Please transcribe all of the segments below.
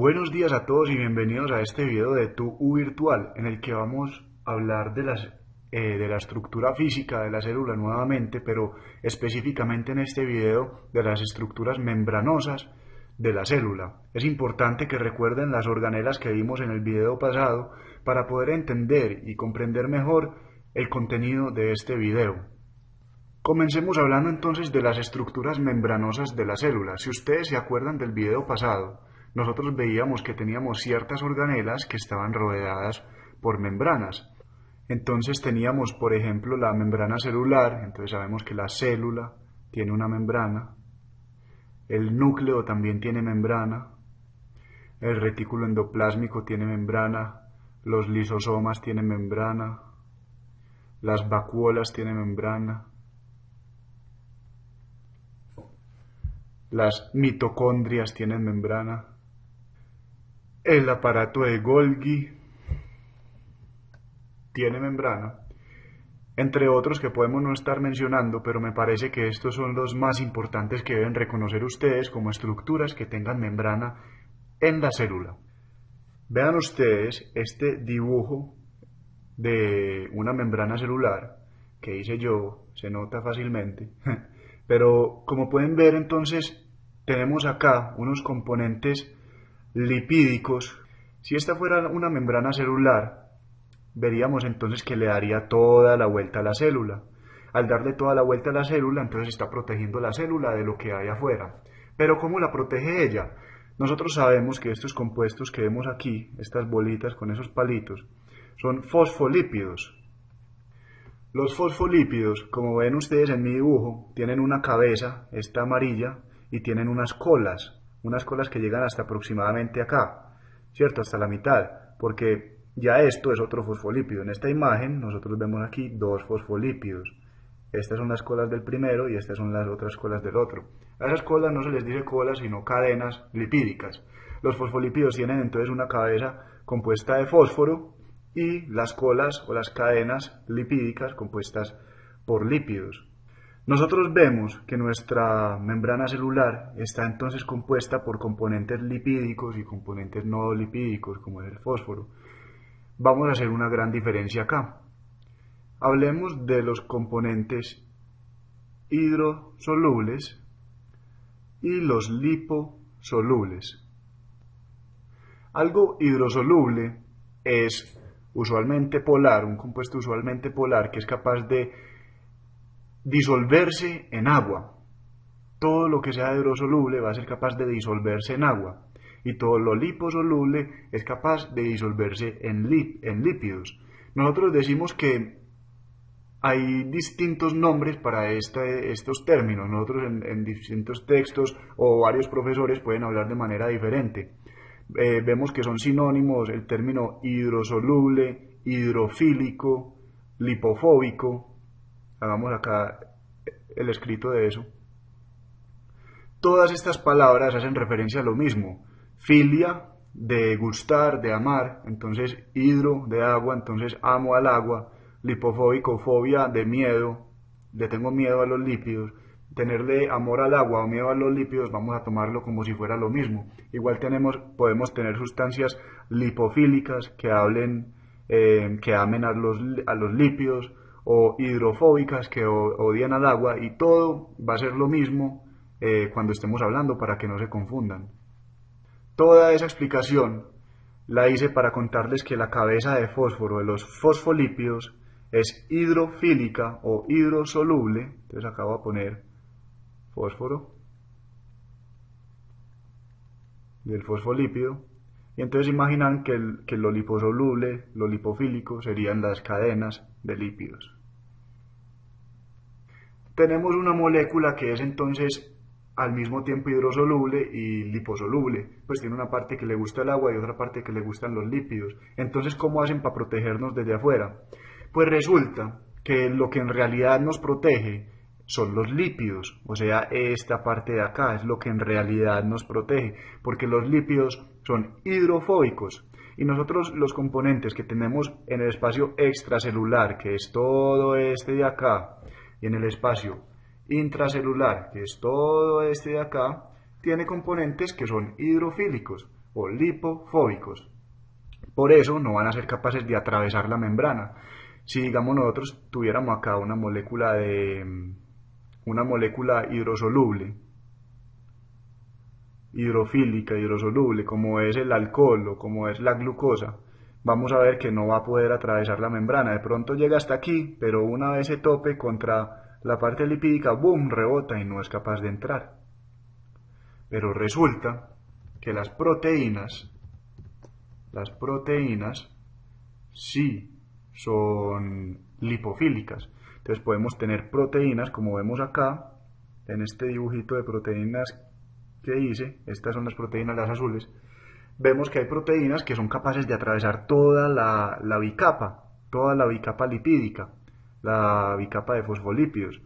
Buenos días a todos y bienvenidos a este video de Tu U Virtual, en el que vamos a hablar de la estructura física de la célula nuevamente, pero específicamente en este video de las estructuras membranosas de la célula. Es importante que recuerden las organelas que vimos en el video pasado para poder entender y comprender mejor el contenido de este video. Comencemos hablando entonces de las estructuras membranosas de la célula. Si ustedes se acuerdan del video pasado, nosotros veíamos que teníamos ciertas organelas que estaban rodeadas por membranas. Entonces teníamos, por ejemplo, la membrana celular. Entonces sabemos que la célula tiene una membrana, el núcleo también tiene membrana, el retículo endoplásmico tiene membrana, los lisosomas tienen membrana, las vacuolas tienen membrana, las mitocondrias tienen membrana, el aparato de Golgi tiene membrana, entre otros que podemos no estar mencionando, pero me parece que estos son los más importantes que deben reconocer ustedes como estructuras que tengan membrana en la célula. Vean ustedes este dibujo de una membrana celular que hice yo, se nota fácilmente, pero como pueden ver entonces tenemos acá unos componentes lipídicos. Si esta fuera una membrana celular, veríamos entonces que le daría toda la vuelta a la célula. Al darle toda la vuelta a la célula, entonces está protegiendo la célula de lo que hay afuera. Pero ¿cómo la protege ella? Nosotros sabemos que estos compuestos que vemos aquí, estas bolitas con esos palitos, son fosfolípidos. Los fosfolípidos, como ven ustedes en mi dibujo, tienen una cabeza, esta amarilla, y tienen unas colas que llegan hasta aproximadamente acá, ¿cierto? Hasta la mitad, porque ya esto es otro fosfolípido. En esta imagen nosotros vemos aquí dos fosfolípidos. Estas son las colas del primero y estas son las otras colas del otro. A esas colas no se les dice colas, sino cadenas lipídicas. Los fosfolípidos tienen entonces una cabeza compuesta de fósforo y las colas o las cadenas lipídicas compuestas por lípidos. Nosotros vemos que nuestra membrana celular está entonces compuesta por componentes lipídicos y componentes no lipídicos, como es el fósforo. Vamos a hacer una gran diferencia acá. Hablemos de los componentes hidrosolubles y los liposolubles. Algo hidrosoluble es usualmente polar, un compuesto usualmente polar que es capaz de disolverse en agua. Todo lo que sea hidrosoluble va a ser capaz de disolverse en agua y todo lo liposoluble es capaz de disolverse en lípidos. Nosotros decimos que hay distintos nombres para estos términos. Nosotros en distintos textos o varios profesores pueden hablar de manera diferente. Vemos que son sinónimos el término hidrosoluble, hidrofílico, lipofóbico. Hagamos acá el escrito de eso. Todas estas palabras hacen referencia a lo mismo. Filia, de gustar, de amar, entonces hidro, de agua, entonces amo al agua. Lipofóbico, fobia, de miedo, le tengo miedo a los lípidos. Tenerle amor al agua o miedo a los lípidos, vamos a tomarlo como si fuera lo mismo. Igual podemos tener sustancias lipofílicas que amen a los lípidos, o hidrofóbicas que odian al agua, y todo va a ser lo mismo cuando estemos hablando, para que no se confundan. Toda esa explicación la hice para contarles que la cabeza de fósforo de los fosfolípidos es hidrofílica o hidrosoluble. Entonces acá voy a poner fósforo del fosfolípido, y entonces imaginan que lo liposoluble, lo lipofílico serían las cadenas de lípidos. Tenemos una molécula que es entonces al mismo tiempo hidrosoluble y liposoluble, pues tiene una parte que le gusta el agua y otra parte que le gustan los lípidos. Entonces, ¿cómo hacen para protegernos desde afuera? Pues resulta que lo que en realidad nos protege son los lípidos, o sea, esta parte de acá es lo que en realidad nos protege, porque los lípidos son hidrofóbicos, y nosotros los componentes que tenemos en el espacio extracelular, que es todo este de acá, y en el espacio intracelular, que es todo este de acá, tiene componentes que son hidrofílicos, fosfolipofóbicos. Por eso no van a ser capaces de atravesar la membrana. Si digamos nosotros tuviéramos acá una molécula hidrosoluble, hidrofílica, hidrosoluble, como es el alcohol o como es la glucosa, vamos a ver que no va a poder atravesar la membrana. De pronto llega hasta aquí, pero una vez se tope contra la parte lipídica, ¡boom!, rebota y no es capaz de entrar. Pero resulta que las proteínas sí son lipofílicas. Entonces podemos tener proteínas, como vemos acá, en este dibujito de proteínas que hice, estas son las proteínas, las azules, vemos que hay proteínas que son capaces de atravesar toda la bicapa lipídica, la bicapa de fosfolípidos.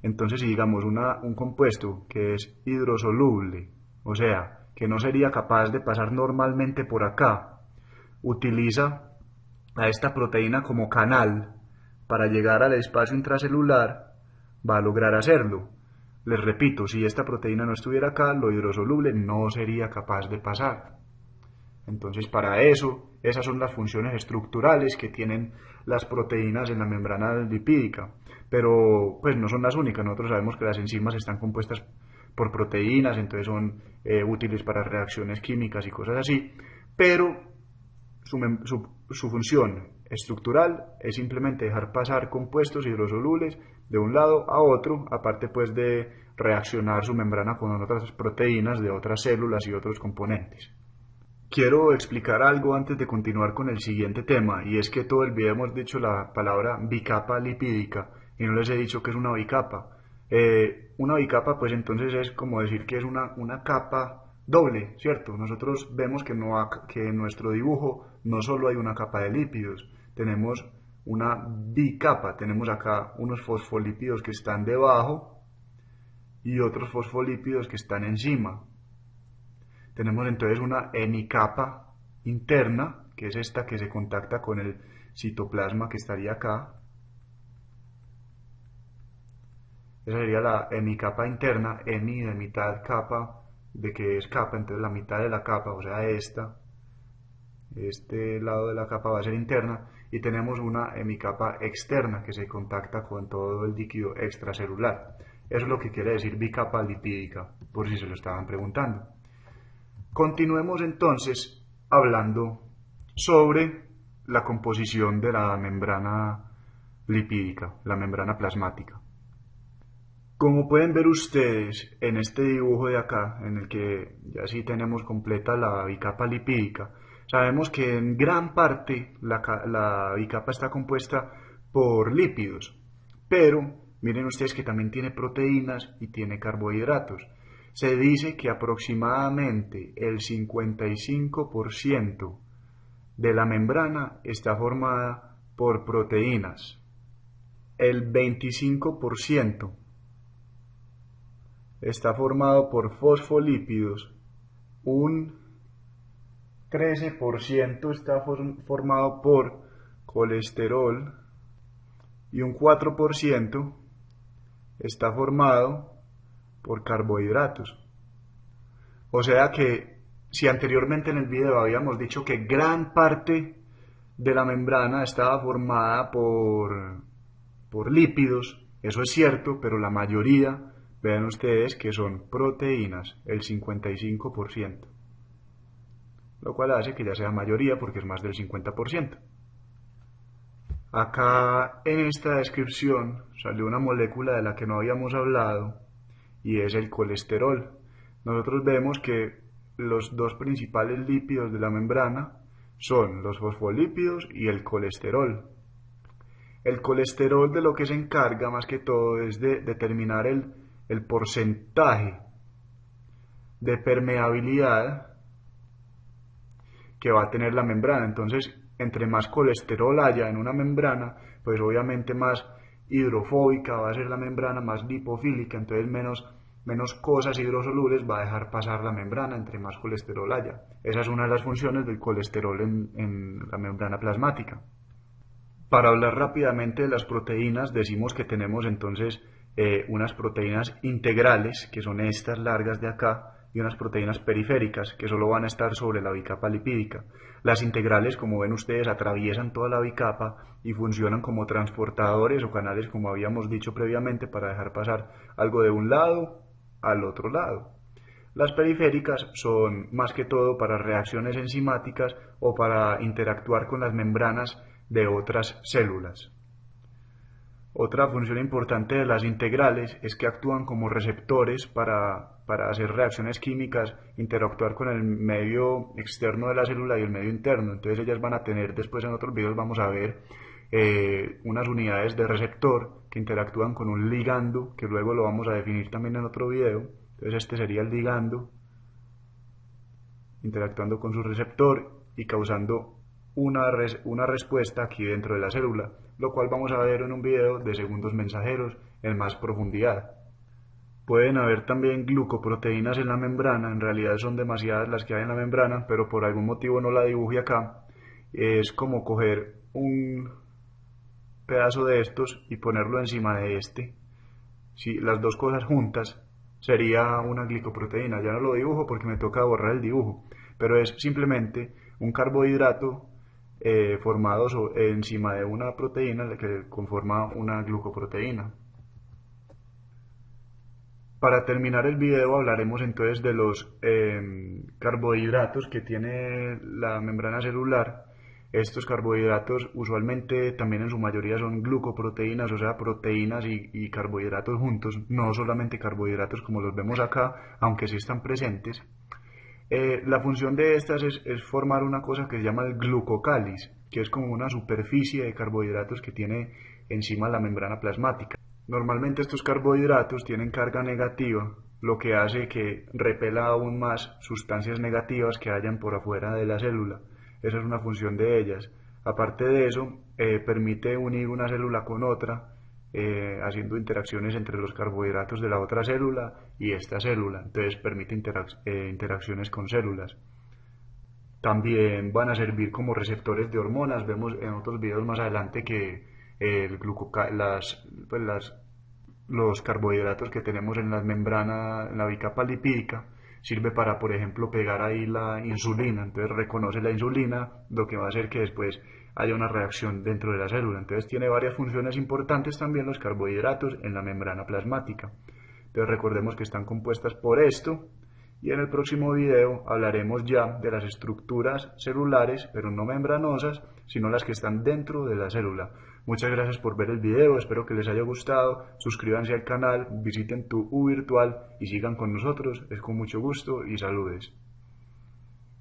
Entonces, si digamos un compuesto que es hidrosoluble, o sea, que no sería capaz de pasar normalmente por acá, utiliza a esta proteína como canal para llegar al espacio intracelular, va a lograr hacerlo. Les repito, si esta proteína no estuviera acá, lo hidrosoluble no sería capaz de pasar. Entonces, para eso, esas son las funciones estructurales que tienen las proteínas en la membrana lipídica. Pero, pues, no son las únicas. Nosotros sabemos que las enzimas están compuestas por proteínas, entonces son útiles para reacciones químicas y cosas así. Pero su función estructural es simplemente dejar pasar compuestos hidrosolubles de un lado a otro, aparte pues de reaccionar su membrana con otras proteínas de otras células y otros componentes. Quiero explicar algo antes de continuar con el siguiente tema, y es que todo el video hemos dicho la palabra bicapa lipídica y no les he dicho que es una bicapa. Una bicapa pues entonces es como decir que es una capa doble, ¿cierto? Nosotros vemos que en nuestro dibujo no solo hay una capa de lípidos, tenemos una bicapa, tenemos acá unos fosfolípidos que están debajo y otros fosfolípidos que están encima. Tenemos entonces una hemicapa interna, que es esta que se contacta con el citoplasma que estaría acá. Esa sería la hemicapa interna, hemi de mitad, capa de que es capa, entonces la mitad de la capa, o sea este lado de la capa va a ser interna, y tenemos una hemicapa externa que se contacta con todo el líquido extracelular. Eso es lo que quiere decir bicapa lipídica, por si se lo estaban preguntando. Continuemos entonces hablando sobre la composición de la membrana lipídica, la membrana plasmática. Como pueden ver ustedes en este dibujo de acá, en el que ya sí tenemos completa la bicapa lipídica, sabemos que en gran parte la bicapa está compuesta por lípidos, pero miren ustedes que también tiene proteínas y tiene carbohidratos. Se dice que aproximadamente el 55% de la membrana está formada por proteínas, el 25% está formado por fosfolípidos, un 13% está formado por colesterol y un 4% está formado por carbohidratos. O sea que si anteriormente en el video habíamos dicho que gran parte de la membrana estaba formada por lípidos, eso es cierto, pero la mayoría, vean ustedes que son proteínas, el 55%, lo cual hace que ya sea mayoría porque es más del 50%. Acá en esta descripción salió una molécula de la que no habíamos hablado y es el colesterol. Nosotros vemos que los dos principales lípidos de la membrana son los fosfolípidos y el colesterol. El colesterol de lo que se encarga más que todo es de determinar el porcentaje de permeabilidad que va a tener la membrana. Entonces, entre más colesterol haya en una membrana, pues obviamente más hidrofóbica va a ser la membrana, más lipofílica, entonces menos cosas hidrosolubles va a dejar pasar la membrana entre más colesterol haya. Esa es una de las funciones del colesterol en la membrana plasmática. Para hablar rápidamente de las proteínas, decimos que tenemos entonces unas proteínas integrales, que son estas largas de acá, y unas proteínas periféricas que solo van a estar sobre la bicapa lipídica. Las integrales, como ven ustedes, atraviesan toda la bicapa y funcionan como transportadores o canales, como habíamos dicho previamente, para dejar pasar algo de un lado al otro lado. Las periféricas son más que todo para reacciones enzimáticas o para interactuar con las membranas de otras células. Otra función importante de las integrales es que actúan como receptores para hacer reacciones químicas, interactuar con el medio externo de la célula y el medio interno. Entonces ellas van a tener, después en otros videos vamos a ver unas unidades de receptor que interactúan con un ligando, que luego lo vamos a definir también en otro video. Entonces este sería el ligando, interactuando con su receptor y causando una respuesta aquí dentro de la célula, lo cual vamos a ver en un video de segundos mensajeros en más profundidad. Pueden haber también glucoproteínas en la membrana, en realidad son demasiadas las que hay en la membrana, pero por algún motivo no la dibujé acá. Es como coger un pedazo de estos y ponerlo encima de este. Si las dos cosas juntas sería una glicoproteína. Ya no lo dibujo porque me toca borrar el dibujo, pero es simplemente un carbohidrato formado encima de una proteína que conforma una glucoproteína. Para terminar el video hablaremos entonces de los carbohidratos que tiene la membrana celular. Estos carbohidratos usualmente también en su mayoría son glucoproteínas, o sea, proteínas y carbohidratos juntos, no solamente carbohidratos como los vemos acá, aunque sí están presentes. La función de estas es formar una cosa que se llama el glucocáliz, que es como una superficie de carbohidratos que tiene encima la membrana plasmática. Normalmente estos carbohidratos tienen carga negativa, lo que hace que repela aún más sustancias negativas que hayan por afuera de la célula. Esa es una función de ellas. Aparte de eso, permite unir una célula con otra, haciendo interacciones entre los carbohidratos de la otra célula y esta célula. Entonces permite interacciones con células. También van a servir como receptores de hormonas. Vemos en otros videos más adelante que los carbohidratos que tenemos en la membrana, en la bicapa lipídica, sirve para, por ejemplo, pegar ahí la insulina. Entonces reconoce la insulina, lo que va a hacer que después haya una reacción dentro de la célula. Entonces tiene varias funciones importantes también los carbohidratos en la membrana plasmática. Entonces recordemos que están compuestas por esto, y en el próximo video hablaremos ya de las estructuras celulares, pero no membranosas, sino las que están dentro de la célula. Muchas gracias por ver el video, espero que les haya gustado, suscríbanse al canal, visiten tu U Virtual y sigan con nosotros, es con mucho gusto y saludes.